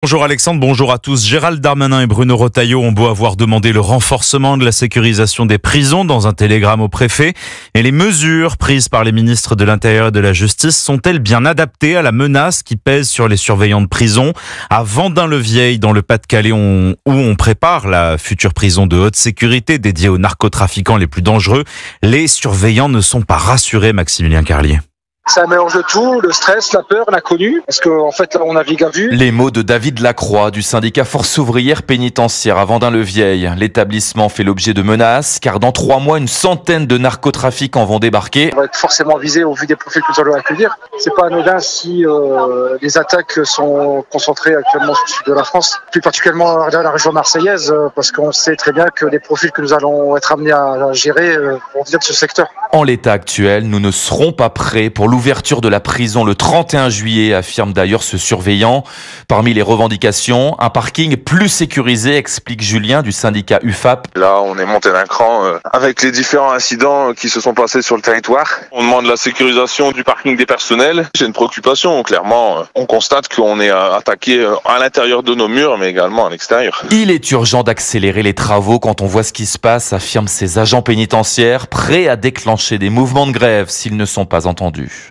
Bonjour Alexandre, bonjour à tous. Gérald Darmanin et Bruno Retailleau ont beau avoir demandé le renforcement de la sécurisation des prisons dans un télégramme au préfet. Et les mesures prises par les ministres de l'Intérieur et de la Justice sont-elles bien adaptées à la menace qui pèse sur les surveillants de prison? À Vendin-le-Vieil, dans le Pas-de-Calais, où on prépare la future prison de haute sécurité dédiée aux narcotrafiquants les plus dangereux, les surveillants ne sont pas rassurés, Maximilien Carlier. C'est un mélange de tout, le stress, la peur, l'inconnu, parce qu'en fait là on navigue à vue. Les mots de David Lacroix du syndicat Force ouvrière pénitentiaire à Vendin-le-Vieil. L'établissement fait l'objet de menaces car dans 3 mois, une centaine de narcotrafiquants vont débarquer. On va être forcément visé au vu des profils que nous allons accueillir. C'est pas anodin si les attaques sont concentrées actuellement sur le sud de la France, plus particulièrement dans la région marseillaise, parce qu'on sait très bien que les profils que nous allons être amenés à gérer vont venir de ce secteur. En l'état actuel, nous ne serons pas prêts pour l'ouverture de la prison le 31 juillet, affirme d'ailleurs ce surveillant. Parmi les revendications, un parking plus sécurisé, explique Julien du syndicat UFAP. Là, on est monté d'un cran avec les différents incidents qui se sont passés sur le territoire. On demande la sécurisation du parking des personnels. J'ai une préoccupation, clairement. On constate qu'on est attaqué à l'intérieur de nos murs, mais également à l'extérieur. Il est urgent d'accélérer les travaux quand on voit ce qui se passe, affirment ces agents pénitentiaires, prêts à déclencher des mouvements de grève s'ils ne sont pas entendus.